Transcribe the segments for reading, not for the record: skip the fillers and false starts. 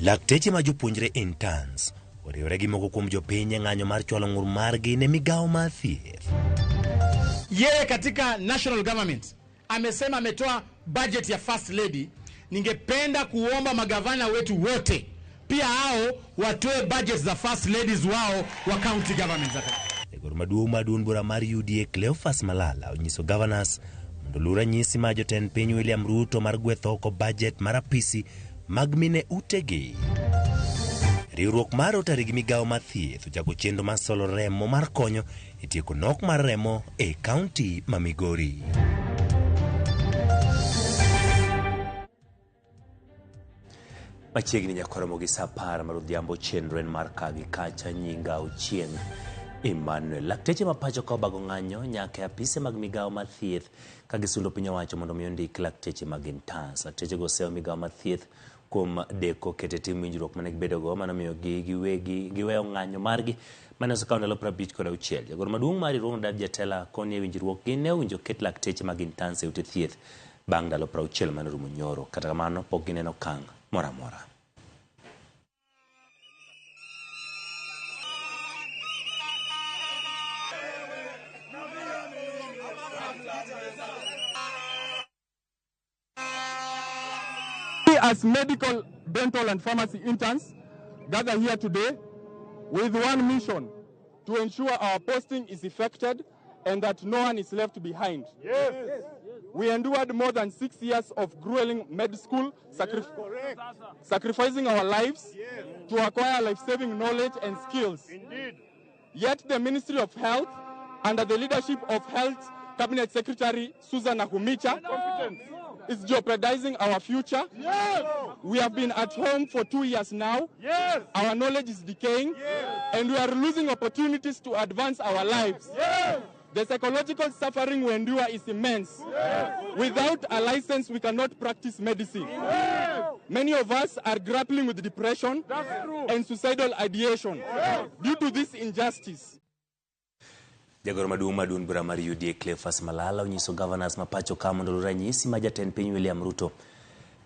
Lakteche ma jopuonjre interns oriwore gi moko kuom jopiny ng'anyo mar chwalo ng'ur margi ne migawo mar thieth. Yeye katika national government amesema ametoa budget ya first lady. Ningependa kuomba magavana wetu wote pia hao watoe budget za first ladies wao wa county government. Jagoro maduong' bura mar UDA Cleophas Malala onyiso governors mondo luw ranyisi ma jotend piny William Ruto mar gwetho oko budget mar apisi mag mine utegi. Riwruok mar Rotary gi migawo mar thieth ochako chenro mar solo remo mar konyo e tieko nok mar remo e kaunti ma Migori. Machiegni nyakoromo gi saa 10 mar odhiambo, chenro en mar Kagi Kacha nyinga Ochieng' Emmanuel. Lakteche ma pacho ka obago ng'anyo nyaka apise mag migawo mar thieth ka gisundo piny owacho mondo mi ondik lakteche mag interns. Lakteche go oseo migawo mar thieth kuom deko kete tim winjruok mane gibedogo mano miyo giweyo ng'anyo margi mane osekawo ndalo 56. Jagoro maduong' mar riwruogno Dad Jatela koni e winjruok gi ne owinjo ket lakteche mag interns e ute thieth bang' ndalo 60 mane rumo nyoro. Kata kamano pok gineno okang' moro amora. As medical, dental and pharmacy interns gather here today with one mission: to ensure our posting is effected and that no one is left behind. Yes. We endured more than 6 years of grueling med school, sacrificing our lives to acquire life-saving knowledge and skills. Indeed. Yet the Ministry of Health, under the leadership of Health Cabinet Secretary Susan Nakhumicha, is jeopardizing our future. Yes. We have been at home for 2 years now. Yes. Our knowledge is decaying. Yes. And we are losing opportunities to advance our lives. Yes. The psychological suffering we endure is immense. Yes. Without a license, we cannot practice medicine. Yes. Many of us are grappling with depression and suicidal ideation due to this injustice. Jagoro maduong' bura mar UDA Cleophas Malala onyiso governors ma pacho ka mondo luw ranyisi ma jatend piny William Ruto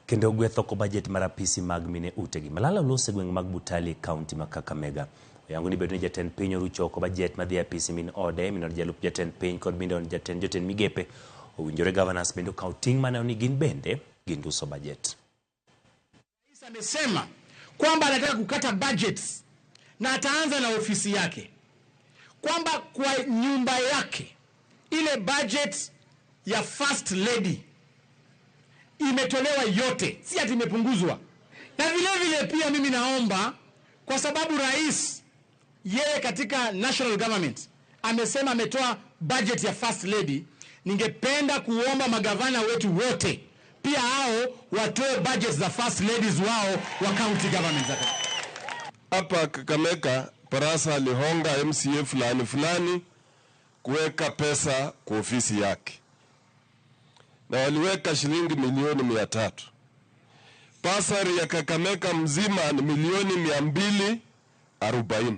kendo gwetho ko budget mar apisi mag mine utegi. Malala olose gweng' mag Butali county ma Kakamega. Oyango ni bedo ni jatend piny orucho oko budget ma dhi apisi min ode min jalup jatend piny kod min jatend migepe. Owinjore governors bendo kaw ting' mane oni gin bende ginduso budget. Rais amesema kwamba anataka kukata budgets na ataanza na ofisi yake, kwamba kwa nyumba yake ile budget ya first lady imetolewa yote, si ati imepunguzwa. Na vile pia mimi naomba, kwa sababu rais yeye katika national government amesema ametoa budget ya first lady, ningependa kuomba magavana wetu wote pia hao watoe budget za first ladies wao wa county government. Hapa Kakamega Parasa alihonga MCA fulani kuweka pesa kwa ofisi yake, na waliweka shilingi milioni 300. Pasari ya Kakamega mzima ni milioni 240.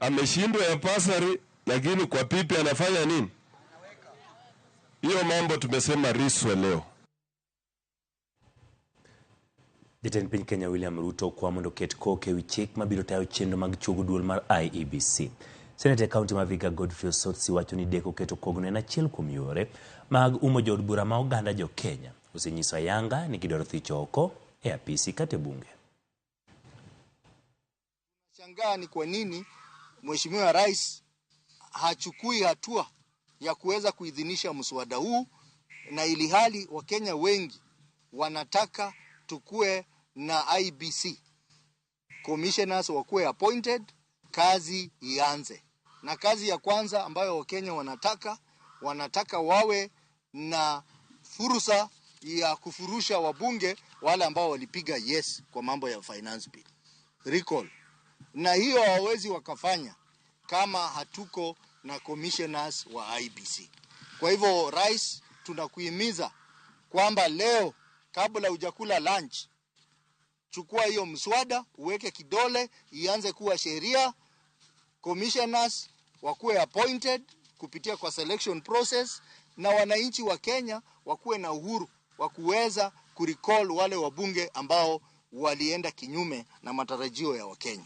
Ameshindwa ya pasari, lakini kwa pipi anafanya nini? Hiyo mambo tumesema riswe leo. Jatend piny Kenya William Ruto kwa mondo ket koke wi chik mabiro tayo chenro mag chugo duol mar IEBC. Senate County ma Vihiga Godfrey Osotsi wacho ni deko keto kogno en achiel kuom yore mag umo jood bura ma oganda jo Kenya. Osenyiso ayanga ni gidwaro thicho oko e apisi kate bunge. Shangaa ni kwa nini Mheshimiwa Rais hachukui hatua ya kuweza kuidhinisha mswada huu, na ili hali Wakenya wengi wanataka tukue na IEBC. Commissioners wakuwe appointed, kazi ianze. Na kazi ya kwanza ambayo Wakenya wanataka wawe na fursa ya kufurusha wabunge wale ambao walipiga yes kwa mambo ya finance bill recall. Na hiyo hawezi wakafanya kama hatuko na commissioners wa IEBC. Kwa hivyo Rais, tunakuhimiza kwamba leo kabla hujakula lunch, chukua hiyo mswada, uweke kidole, ianze kuwa sheria. Commissioners wakuwe appointed kupitia kwa selection process, na wananchi wa Kenya wakuwe na uhuru wa kuweza kurecall wale wabunge ambao walienda kinyume na matarajio ya Wakenya.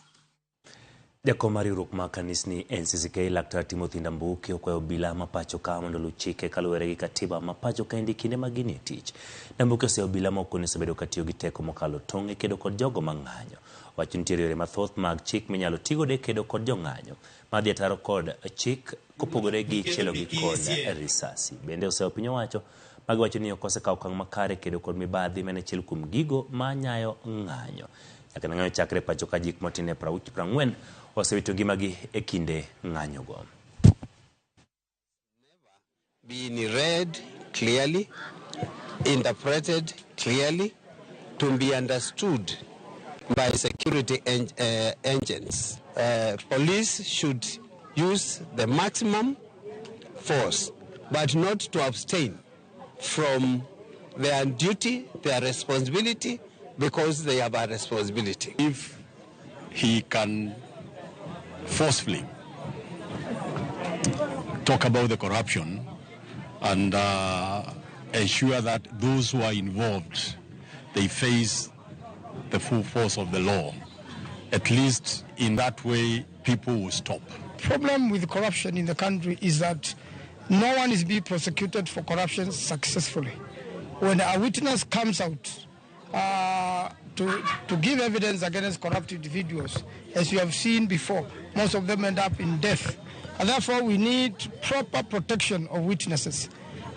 Jakomari rukma kanisni NCCK Laktar Timothy Ndambuki okwayo obila mapacho ka mondo luw chike kaluwore gi katiba mapacho ka endi kinde mag gini tich. Ndambuki oseyo obila moko osebedo katiyo gi teko mokalo tong' e kedo kod jogo mang'anyo. Wacho nitiere yore mathoth mag chik minyalo tigo de kedo kod jong'anyo madhi ataro kod chik kopogore gi chielo gi kod risasi. Bende oseyo piny owacho magiwacho ni ok osekawo okang' makare kedo kod mibadhi mane achiel kuom gigo manyayo ng'anyo. Nyaka ng'anyo chakre pacho ka jik motine 40 osewito ngimagi e kinde ng'anyo go. Being read clearly, interpreted clearly, to be understood by security agents. Police should use the maximum force, but not to abstain from their duty, their responsibility, because they have a responsibility. If he can forcefully talk about the corruption and ensure that those who are involved, they face the full force of the law, at least in that way people will stop. The problem with corruption in the country is that no one is being prosecuted for corruption successfully. When a witness comes out to give evidence against corrupt individuals, as you have seen before, most of them end up in death. And therefore, we need proper protection of witnesses.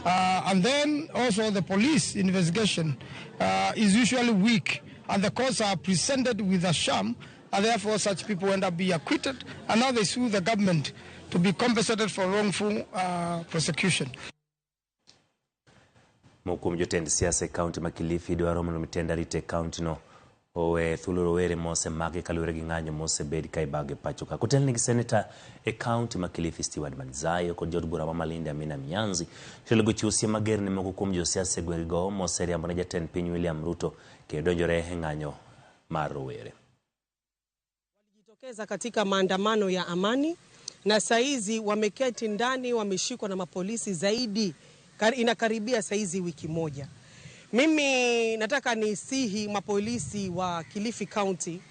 And then also the police investigation is usually weak, and the courts are presented with a sham, and therefore such people end up being acquitted, and now they sue the government to be compensated for wrongful prosecution. Mokum jotend siasa e kaunti ma Kilifi dwaro mondo mitenda rite kaunti no owe thuolo rowere mose mage kaluwore gi ng'anyo mosebed ka ibage pacho ka. Kotelni gi seneta e kaunti ma Kilifi Stewart Manzayo kod jod bura ma Malindi Amina Mianzi telo go chiwo siem mager ne moko kuom josiasa e gweng go moseriambo ne jatend piny William Ruto kendo donjore e ng'anyo mar rowere. Walijitokeza katika maandamano ya amani na saizi wameketi ndani, wameshikwa na mapolisi zaidi, inakaribia saizi wiki moja. Mimi nataka nisihi mapolisi wa Kilifi County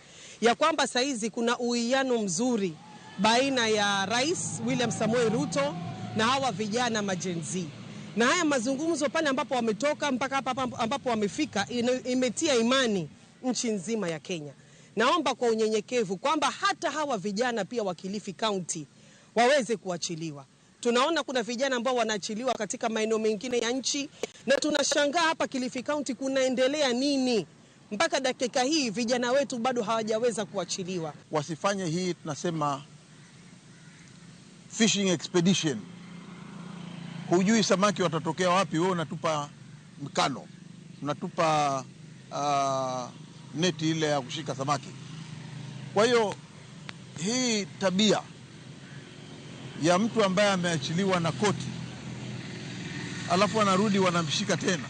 ya kwamba saizi kuna uwiano mzuri baina ya Rais William Samoei Ruto na hawa vijana majenzi. Na haya mazungumzo pale ambapo wametoka mpaka hapa ambapo wamefika imetia imani nchi nzima ya Kenya. Naomba kwa unyenyekevu kwamba hata hawa vijana pia wa Kilifi County waweze kuachiliwa. Tunaona kuna vijana ambao wanaachiliwa katika maeneo mengine ya nchi, na tunashangaa hapa Kilifi County kunaendelea nini? Mpaka dakika hii vijana wetu bado hawajaweza kuachiliwa. Wasifanye hii tunasema fishing expedition. Hujui samaki watatokea wapi, wewe unatupa mkano, unatupa neti ile ya kushika samaki. Kwa hiyo hii tabia ya mtu ambaye ameachiliwa na koti alafu anarudi wanamshika tena,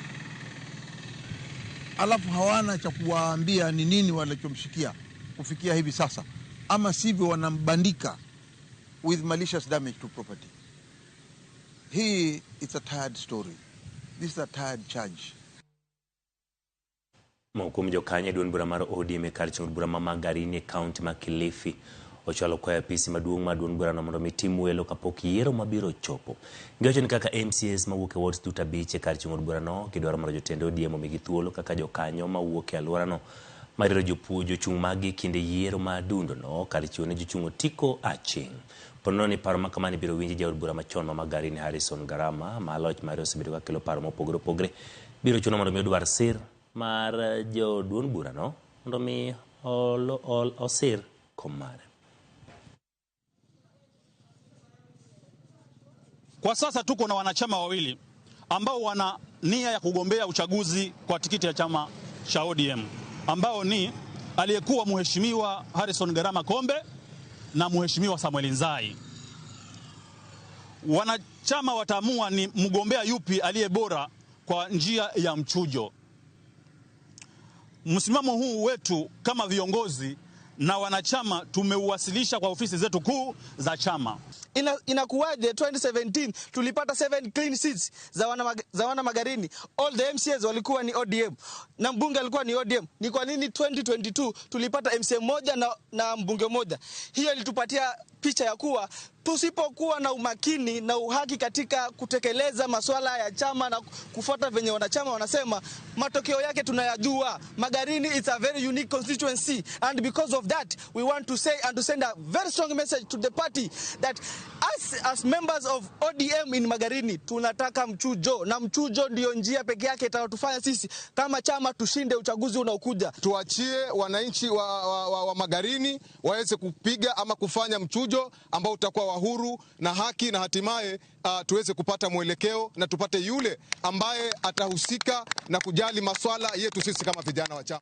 alafu hawana cha kuwaambia ni nini walichomshikia kufikia hivi sasa, ama sivyo wanambandika with malicious damage to property. Hii it's a tired story. This is a tired charge. Mokum jokanye duon bura mar ODM e kar chung bura ma Magarini e kaunti ma Kilifi ochalo kwa apisi maduong' ma duon bura no mondo mitim welo kapok yiero mabiro chopo. Giwacho ni kaka MCAs mawuok e wards duto abich e kar chung bura no kidwaro mondo jotend ODM omigi thuolo kaka jokanyo mawuok e alwora no marito jochung' magi kinde yiero madundo no kar chiwo ne jochung' otiko aching'. Pono ni paro makamani biro winji jaod bura machon ma Magarini Harrison Garama ma loch mare osebedo ka kelo paro mopogore opogore biro chuno mondo mi odwar sir mar joduon bura no mondo mi osir kom mare. Kwa sasa tuko na wanachama wawili ambao wana nia ya kugombea uchaguzi kwa tikiti ya chama cha ODM, ambao ni aliyekuwa mheshimiwa Harrison Garama Kombe na mheshimiwa Samuel Nzai. Wanachama wataamua ni mgombea yupi aliye bora kwa njia ya mchujo. Msimamo huu wetu kama viongozi na wanachama tumeuwasilisha kwa ofisi zetu kuu za chama. Inakuwaje 2017 tulipata 7 clean seats za wana Magarini, all the MCAs walikuwa ni ODM na mbunge alikuwa ni ODM. Ni kwa nini 2022 tulipata MCA moja na mbunge moja? Hiyo ilitupatia picha ya kuwa tusipokuwa na umakini na uhaki katika kutekeleza masuala ya chama na kufuata venye wanachama wanasema, matokeo yake tunayajua. Magarini is a very unique constituency, and because of that we want to say and to send a very strong message to the party that as members of ODM in Magarini tunataka mchujo, na mchujo ndio njia pekee yake itatufanya sisi kama chama tushinde uchaguzi unaokuja. Tuachie wananchi wa Magarini waweze kupiga ama kufanya mchujo ambao utakuwa wa huru na haki, na hatimaye tuweze kupata mwelekeo na tupate yule ambaye atahusika na kujali maswala yetu sisi kama vijana wa chama.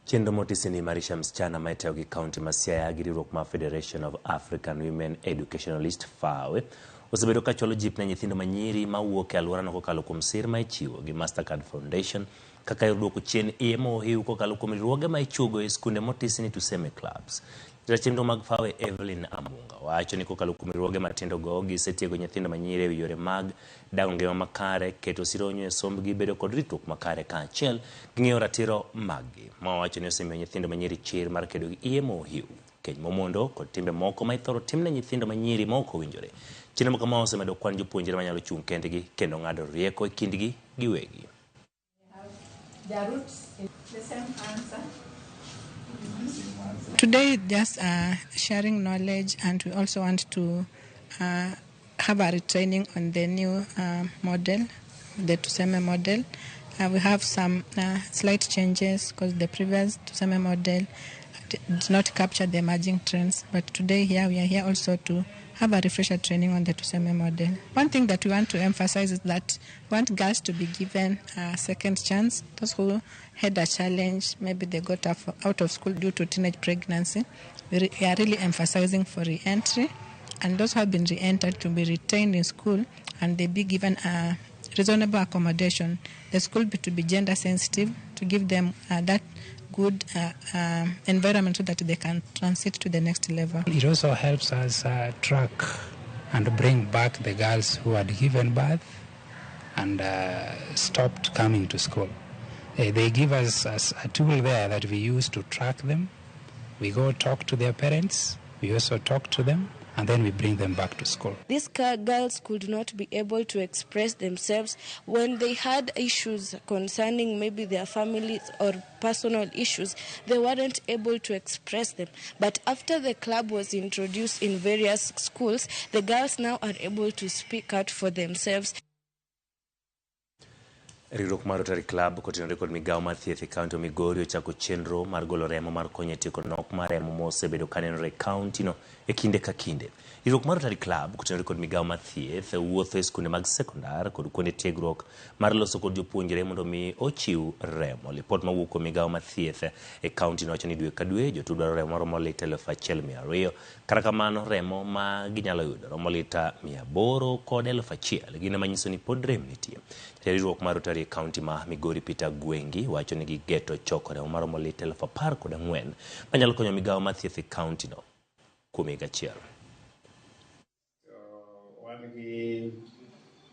Chenro motisini marisha msichana Maitayogi County Masiaya Agiriruok ma Federation of African Women Educationalists FAWE osebedo ka cholo jip ne nyithindo manyiri mawuok e alworano kokalo kuom sir ma ichiwo gi Mastercard Foundation kaka yudo chien EMO hiu kokalo kuom riwruoge ma ichugo e skunde motisini tuseme clubs. Jachenro mag FAWE Evelyn Amunga wacho ni kokalo kuom riwruoge matindo go gisetiego nyithindo manyiri e yore mag dago ngima makare, keto sironyo e sombgi, bedo kod ritruok makare kaachiel gi ng'eyo ratiro maggi. Mawacho ni osemiyo nyithindo manyiri chir mar kedo gi EMO hiu, keny momondo kod timbe moko ma ithoro timne nyithindo manyiri ma ok owinjore. Chenro kama osemedo kwan jopuonjre manyalo chung' kendgi kendo ng'ado rieko e kindgi giwegi. Today, just sharing knowledge, and we also want to have a retraining on the new model, the Tuseme model. We have some slight changes because the previous Tuseme model did not capture the emerging trends. But today here we are here also to have a refresher training on the Tuseme model. One thing that we want to emphasize is that we want girls to be given a second chance. Those who had a challenge, maybe they got out of school due to teenage pregnancy, we are really emphasizing for re-entry. And those who have been re-entered to be retained in school and they be given a reasonable accommodation. The school to be gender sensitive, to give them that good environment so that they can transit to the next level. It also helps us track and bring back the girls who had given birth and stopped coming to school. They give us a tool there that we use to track them. We go talk to their parents, we also talk to them, and then we bring them back to school. These girls could not be able to express themselves when they had issues concerning maybe their families or personal issues. They weren't able to express them. But after the club was introduced in various schools, the girls now are able to speak out for themselves. Riwruok mar Rotary Club kotenore kod migawo mar thieth e kaunti Migori ochako chenro mar golo remo mar konyo e tieko nok mar remo mosebedo ka nenore e kaunti no e kinde ka kinde. Riwruok mar Rotary Club kotenore kod migawo mar thieth wuotho e skunde mag sekondar kod kuonde tiegruok mar loso kod jopuonjre mondo mi ochiw remo. Lipot mawuok kuom migawo mar thieth e kaunti no wacho ni dwe ka dwe jotuo dwaro remo maromo lita 1,200. Kata kamano remo ma ginyalo yudo romo lita 800 kod 1,000, gino manyiso ni pod rem nitie. Riwruok mar Rotary e kaunti ma Migori Peter Gwengi wacho ni gigeto choko remo maromo lita 14,000 manyalo konyo migawo mar thieth e kaunti no kuom higa achiel.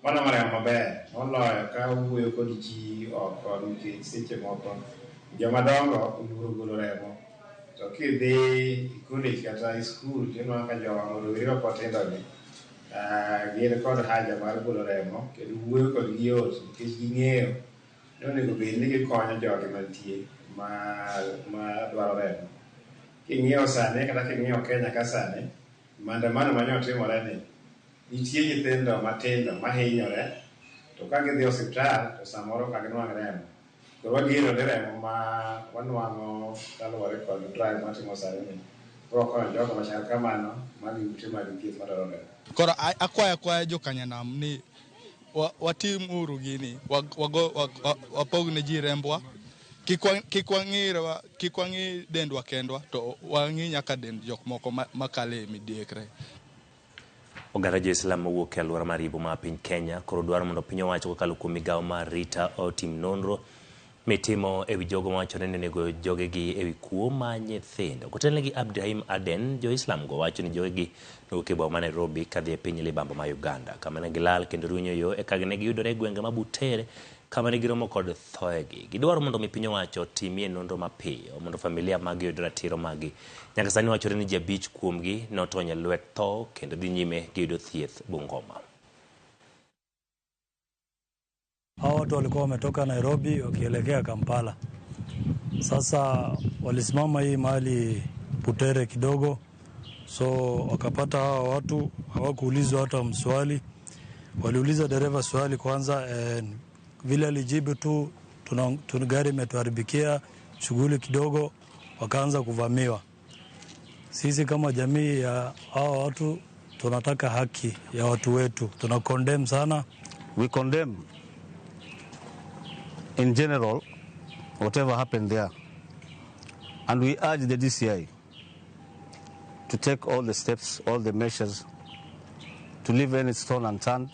Mana maremo maber moloyo ka wuoyo kod ji oko nikech seche moko jomadongo oluoro golo remo, to kidhi college kata e skul tineno ka joma kotindogi gin kod haja mar golo remo kendo wuoyo kodgi yot nikech ging'eyo ni onego bed ni gikonyo jogi mantie ma dwaro remo. King'iyo sani kata king'iyo Kenya ka sani, maandamano mane otimore ni nitie nyithindo matindo mahinyore, to ka gidhi osiptal to samoro ka ginwang' remo. Koro wageno ni remo ma wanwang'o kaluwore kod drive matimo sani ni biro konyo jogo machal kamano magi ute mag thieth madwaro remo. Koro akwaya jokanyanam ni watim uru gini, wapog ne ji rembwa, kik wang'i dendwa kendwa, to wang'i nyaka dend jok moko makale midekre. Oganda Jo-Islam mawuok e alwora mar Ibo ma piny Kenya koro dwaro mondo piny owacho kokalo kuom migawo mar Rita otim nonro mitimo ewi jogo mawacho ni nego jogegi ewi kuo ma nyithindo. Kotenegi Abdirahim Aden, Jo-Islam go wacho ni jogegi nowuok e boma ma Nairobi kadhi e piny libamba ma Uganda, kama ne gilal kendo runyo yo e kagi ne giyudore e gwenge ma Butere kama ne giromo kod thoegi. Gidwaro mondo mi piny owacho timie nonro mapiyo mondo familia magi yud ratiro magi. Nyaka sani wachore ni ji 5 kuomgi notony e lwet tho kendo dhi nyime giyudo thieth Bungoma. Hao watu walikuwa wametoka Nairobi wakielekea Kampala. Sasa walisimama hii mahali Butere kidogo, so wakapata hawa watu, hawakuulizwa hata mswali. Waliuliza dereva swali kwanza, vile alijibu tu gari imetuharibikia, shughuli kidogo, wakaanza kuvamiwa. Sisi kama jamii ya hawa watu tunataka haki ya watu wetu, tuna condemn sana. We condemn in general whatever happened there, and we urge the DCI to take all the steps, all the measures to leave any stone unturned,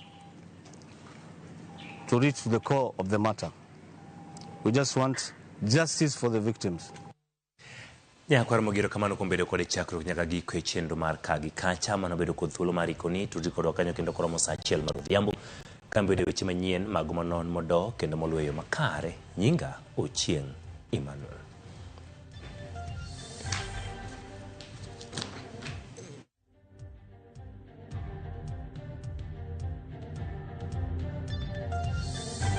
to reach to the core of the matter. We just want justice for the victims. Nyakwar mogiro kamano kuom bedo kode chakruok nyaka giko e chenro mar kagi kacha mano bedo kod thuolo mar ikoni tudri kod kanyo kendo koromo saa 1 mar odhiambo kambe weche manyien mag manon modo kendo moluweyo makare. Nyinga Ochieng Emmanuel.